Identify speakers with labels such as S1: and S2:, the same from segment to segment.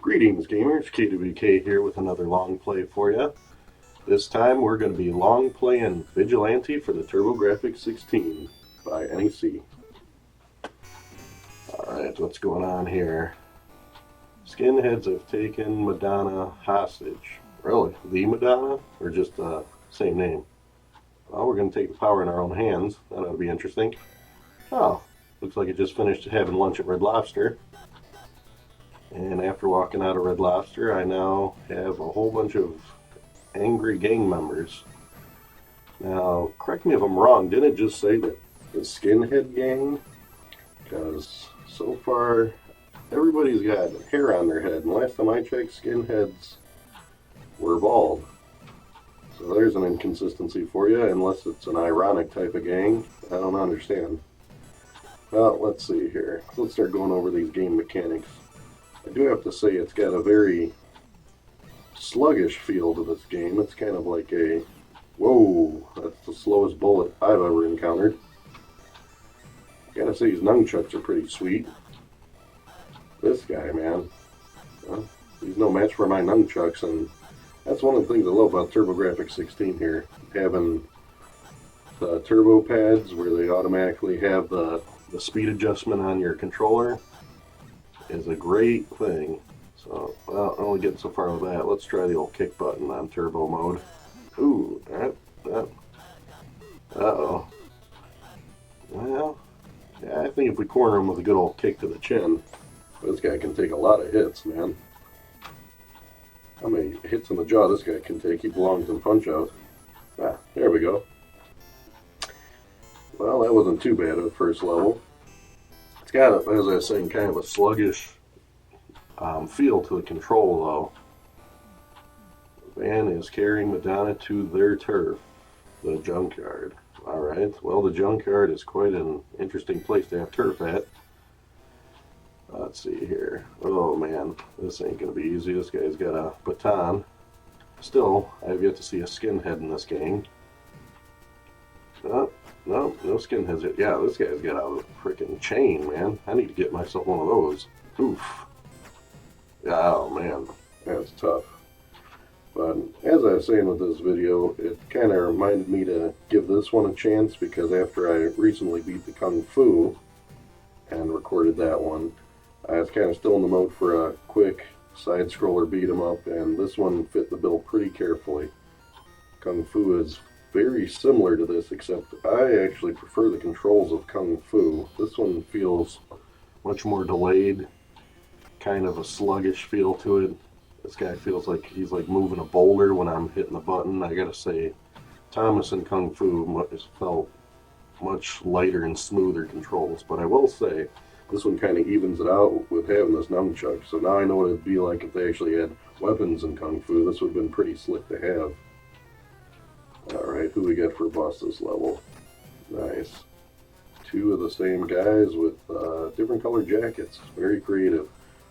S1: Greetings gamers, KWK here with another long play for you. This time we're going to be long playing Vigilante for the TurboGrafx-16 by NEC. Alright, what's going on here? Skinheads have taken Madonna hostage. Really? The Madonna? Or just the same name? Well, we're going to take the power in our own hands. That ought to be interesting. Oh, looks like it just finished having lunch at Red Lobster. And after walking out of Red Lobster, I now have a whole bunch of angry gang members. Now, correct me if I'm wrong, didn't it just say that the skinhead gang? Because so far, everybody's got hair on their head. And last time I checked, skinheads were bald. So there's an inconsistency for you, unless it's an ironic type of gang. I don't understand. Well, let's see here. Let's start going over these game mechanics. I do have to say it's got a very sluggish feel to this game. It's kind of like a, whoa, that's the slowest bullet I've ever encountered. Gotta say, these nunchucks are pretty sweet. This guy, man, well, he's no match for my nunchucks, and that's one of the things I love about TurboGrafx-16 here. Having the turbo pads where they automatically have the speed adjustment on your controller is a great thing. So, well, I'm only getting so far with that. Let's try the old kick button on turbo mode. Ooh, uh-oh. Well, yeah, I think if we corner him with a good old kick to the chin, this guy can take a lot of hits, man. How many hits in the jaw this guy can take? He belongs in Punch-Out. Ah, there we go. Well, that wasn't too bad at the first level. It's got, as I was saying, kind of a sluggish feel to the control, though. The van is carrying Madonna to their turf, the junkyard. Alright, well, the junkyard is quite an interesting place to have turf at. Let's see here. Oh, man, this ain't going to be easy. This guy's got a baton. Still, I have yet to see a skinhead in this game. No skinheads yet. Yeah, this guy's got a freaking chain, man. I need to get myself one of those. Oof. Oh, man. That's tough. But as I was saying with this video, it kind of reminded me to give this one a chance, because after I recently beat the Kung Fu and recorded that one, I was kind of still in the mode for a quick side-scroller beat-em-up, and this one fit the bill pretty carefully. Kung Fu is very similar to this, except I actually prefer the controls of Kung Fu. This one feels much more delayed, kind of a sluggish feel to it. This guy feels like he's like moving a boulder when I'm hitting the button. I gotta say, Thomas and Kung Fu felt much lighter and smoother controls, but I will say, this one kind of evens it out with having this nunchuck. So now I know what it'd be like if they actually had weapons in Kung Fu. This would have been pretty slick to have. Alright, who we got for boss this level? Nice. Two of the same guys with different colored jackets. Very creative.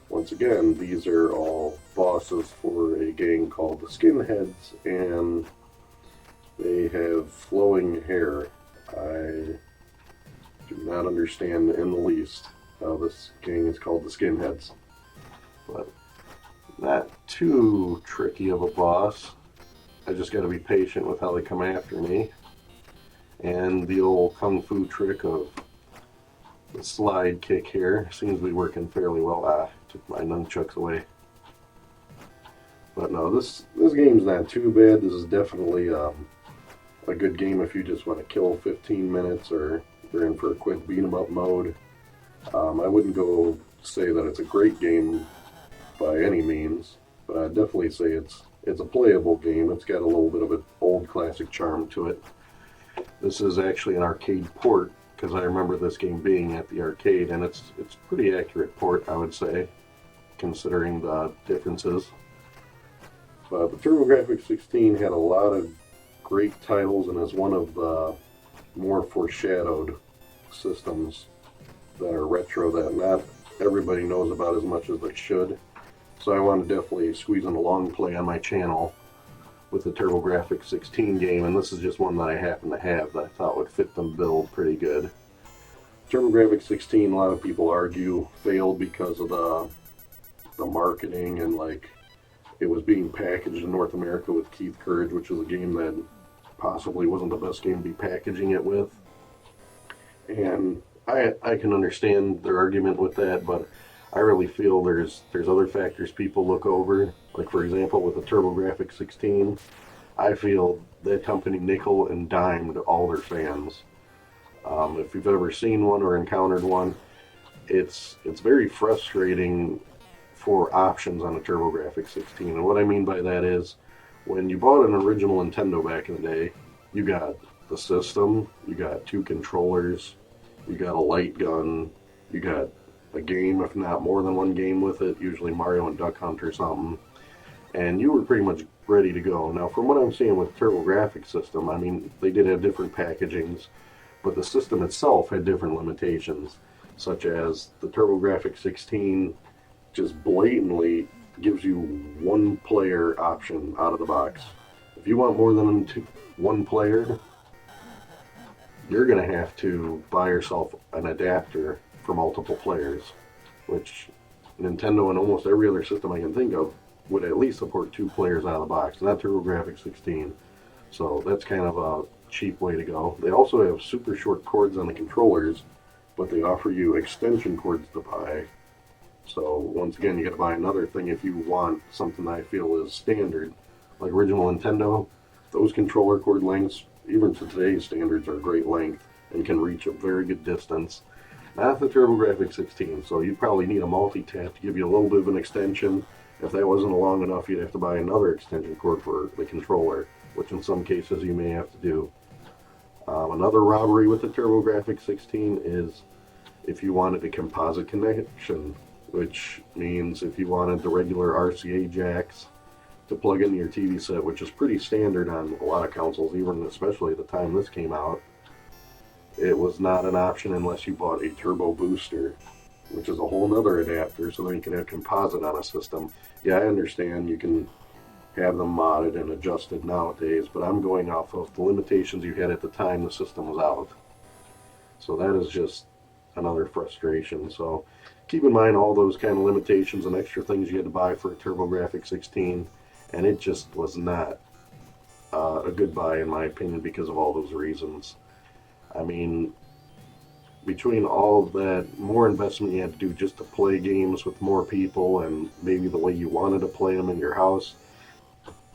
S1: Once again, these are all bosses for a gang called the Skinheads, and they have flowing hair. I do not understand in the least how this gang is called the Skinheads. But not too tricky of a boss. I just got to be patient with how they come after me. And the old Kung Fu trick of the slide kick here seems to be working fairly well. Ah, took my nunchucks away. But no, this game's not too bad. This is definitely a good game if you just want to kill 15 minutes or you're in for a quick beat-em-up mode. I wouldn't go say that it's a great game by any means, but I'd definitely say it's a playable game. It's got a little bit of an old classic charm to it. This is actually an arcade port, because I remember this game being at the arcade, and it's pretty accurate port, I would say, considering the differences. But the TurboGrafx-16 had a lot of great titles, and is one of the more foreshadowed systems that are retro that not everybody knows about as much as they should. So I want to definitely squeeze in a long play on my channel with the TurboGrafx-16 game, and this is just one that I happen to have that I thought would fit the bill pretty good. TurboGrafx-16, a lot of people argue, failed because of the marketing and like it was being packaged in North America with Keith Courage, which is a game that possibly wasn't the best game to be packaging it with. And I can understand their argument with that, but I really feel there's other factors people look over. Like for example, with the TurboGrafx-16, I feel that company nickel and dimed all their fans. If you've ever seen one or encountered one, it's very frustrating for options on a TurboGrafx-16. And what I mean by that is, when you bought an original Nintendo back in the day, you got the system, you got 2 controllers, you got a light gun, you got a game, if not more than one game with it, usually Mario and Duck Hunt or something, and you were pretty much ready to go. Now, from what I'm seeing with TurboGrafx system, I mean, they did have different packagings, but the system itself had different limitations, such as the TurboGrafx-16 just blatantly gives you 1 player option out of the box. If you want more than 1 player, you're going to have to buy yourself an adapter for multiple players, which Nintendo and almost every other system I can think of would at least support 2 players out of the box, not TurboGrafx-16. So that's kind of a cheap way to go. They also have super short cords on the controllers, but they offer you extension cords to buy. So once again, you got to buy another thing if you want something that I feel is standard. Like original Nintendo, those controller cord lengths, even to today's standards, are great length and can reach a very good distance. Not the TurboGrafx-16, so you'd probably need a multi-tap to give you a little bit of an extension. If that wasn't long enough, you'd have to buy another extension cord for the controller, which in some cases you may have to do. Another robbery with the TurboGrafx-16 is if you wanted a composite connection, which means if you wanted the regular RCA jacks to plug into your TV set, which is pretty standard on a lot of consoles, even especially at the time this came out, it was not an option unless you bought a turbo booster, which is a whole nother adapter, so then you can have composite on a system. Yeah, I understand you can have them modded and adjusted nowadays, but I'm going off of the limitations you had at the time the system was out. So that is just another frustration. So keep in mind all those kind of limitations and extra things you had to buy for a TurboGrafx-16, and it just was not a good buy in my opinion because of all those reasons. I mean, between all of that, more investment you had to do just to play games with more people and maybe the way you wanted to play them in your house,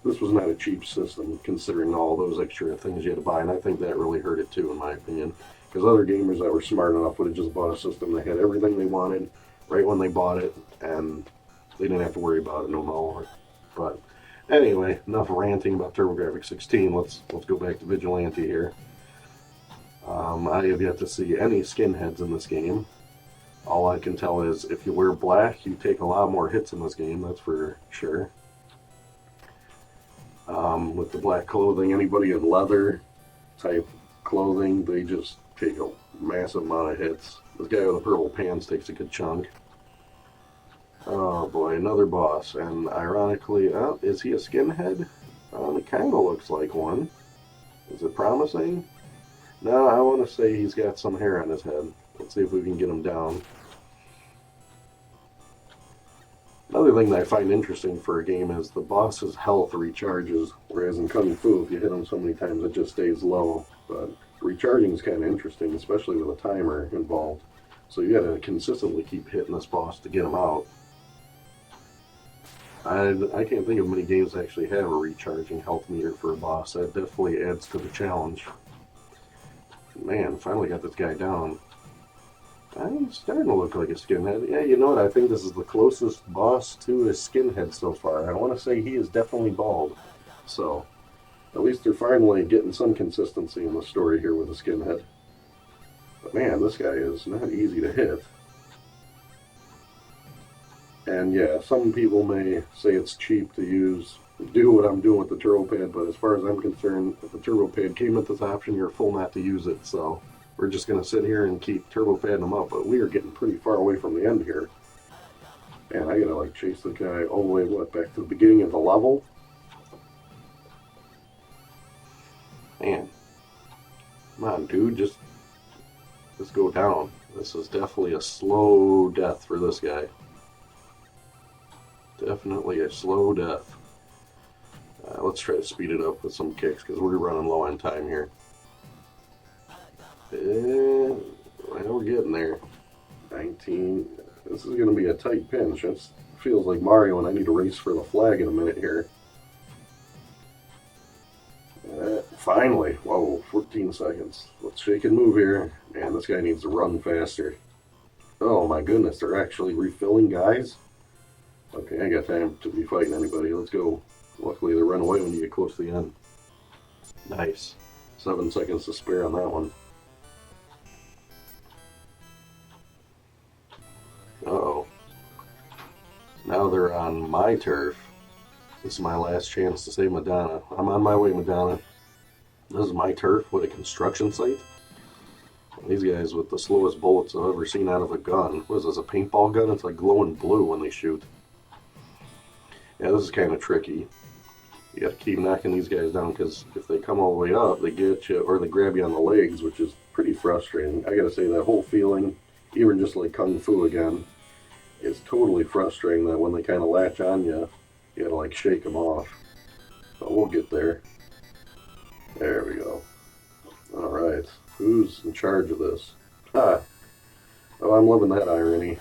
S1: this was not a cheap system considering all those extra things you had to buy, and I think that really hurt it too in my opinion, because other gamers that were smart enough would have just bought a system that had everything they wanted right when they bought it, and they didn't have to worry about it no more. But anyway, enough ranting about TurboGrafx-16. Let's go back to Vigilante here. I have yet to see any skinheads in this game. All I can tell is if you wear black, you take a lot more hits in this game, that's for sure. With the black clothing, anybody in leather type clothing, they just take a massive amount of hits. This guy with the purple pants takes a good chunk. Oh boy, another boss, and ironically, is he a skinhead? It kind of looks like one. Is it promising? No, I want to say he's got some hair on his head. Let's see if we can get him down. Another thing that I find interesting for a game is the boss's health recharges, whereas in Kung Fu, if you hit him so many times, it just stays low. But recharging is kind of interesting, especially with a timer involved. So you got to consistently keep hitting this boss to get him out. I can't think of many games that actually have a recharging health meter for a boss. That definitely adds to the challenge. Man, finally got this guy down. He's starting to look like a skinhead. Yeah, you know what? I think this is the closest boss to a skinhead so far. I want to say he is definitely bald. So, at least they're finally getting some consistency in the story here with a skinhead. But man, this guy is not easy to hit. And yeah, some people may say it's cheap to do what I'm doing with the turbo pad, but as far as I'm concerned, if the turbo pad came with this option, you're a fool not to use it. So we're just going to sit here and keep turbo padding them up, but we are getting pretty far away from the end here. And I gotta like chase the guy all the way, back to the beginning of the level? Man. Come on, dude, just go down. This is definitely a slow death for this guy. Definitely a slow death. Let's try to speed it up with some kicks because we're running low on time here. And well, we're getting there. 19. This is going to be a tight pinch. It feels like Mario, and I need to race for the flag in a minute here. Finally. Whoa, 14 seconds. Let's shake and move here. Man, this guy needs to run faster. Oh my goodness, they're actually refilling guys? Okay, I ain't got time to be fighting anybody. Let's go. Luckily, they run away when you get close to the end. Nice. 7 seconds to spare on that one. Uh-oh. Now they're on my turf. This is my last chance to save Madonna. I'm on my way, Madonna. This is my turf. What a construction site. These guys with the slowest bullets I've ever seen out of a gun. What is this, a paintball gun? It's like glowing blue when they shoot. Yeah, this is kind of tricky. You got to keep knocking these guys down because if they come all the way up, they get you, or they grab you on the legs, which is pretty frustrating. I got to say, that whole feeling, even just like Kung Fu again, is totally frustrating that when they kind of latch on you, you got to like shake them off. But we'll get there. There we go. All right. Who's in charge of this? Ah. Oh, I'm loving that irony.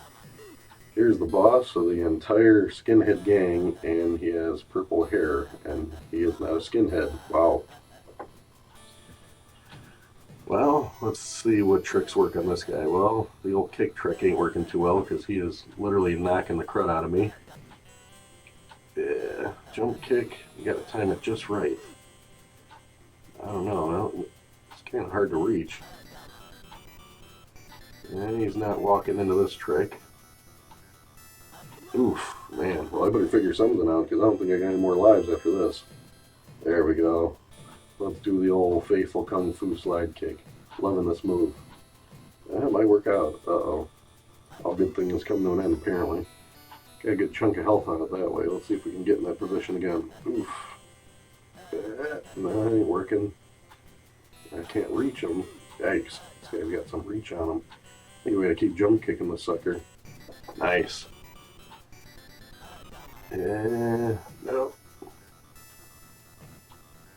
S1: Here's the boss of the entire skinhead gang, and he has purple hair, and he is not a skinhead. Wow. Well, let's see what tricks work on this guy. Well, the old kick trick ain't working too well because he is literally knocking the crud out of me. Yeah, jump kick, you gotta time it just right. I don't know, it's kind of hard to reach. And he's not walking into this trick. Oof, man. Well, I better figure something out because I don't think I got any more lives after this. There we go. Let's do the old faithful Kung Fu slide kick. Loving this move. That might work out. Uh-oh. All good things come to an end, apparently. Got a good chunk of health on it that way. Let's see if we can get in that position again. Oof. No, that ain't working. I can't reach him. Yikes. This guy's got some reach on him. I think we gotta keep jump kicking the sucker. Nice. Yeah, no.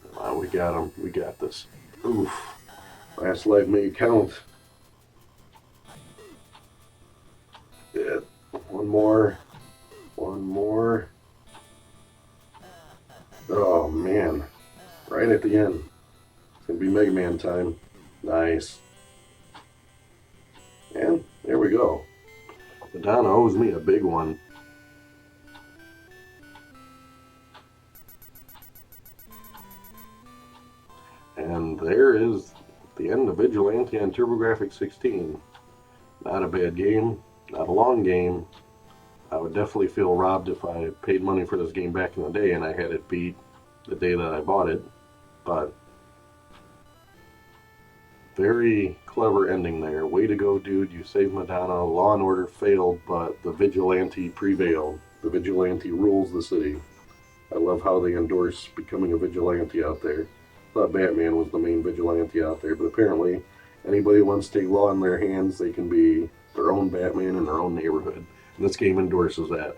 S1: Come on, we got him. We got this. Oof. Last life may count. Yeah. One more. One more. Oh, man. Right at the end. It's going to be Mega Man time. Nice. And there we go. Madonna owes me a big one. And there is the end of Vigilante on TurboGrafx-16. Not a bad game, not a long game. I would definitely feel robbed if I paid money for this game back in the day and I had it beat the day that I bought it. But very clever ending there. Way to go, dude. You saved Madonna. Law and Order failed, but the Vigilante prevailed. The Vigilante rules the city. I love how they endorse becoming a vigilante out there. I thought Batman was the main vigilante out there, but apparently anybody who wants to take law in their hands, they can be their own Batman in their own neighborhood. And this game endorses that.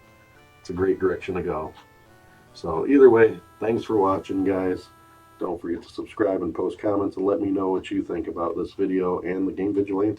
S1: It's a great direction to go. So either way, thanks for watching, guys. Don't forget to subscribe and post comments and let me know what you think about this video and the game Vigilante.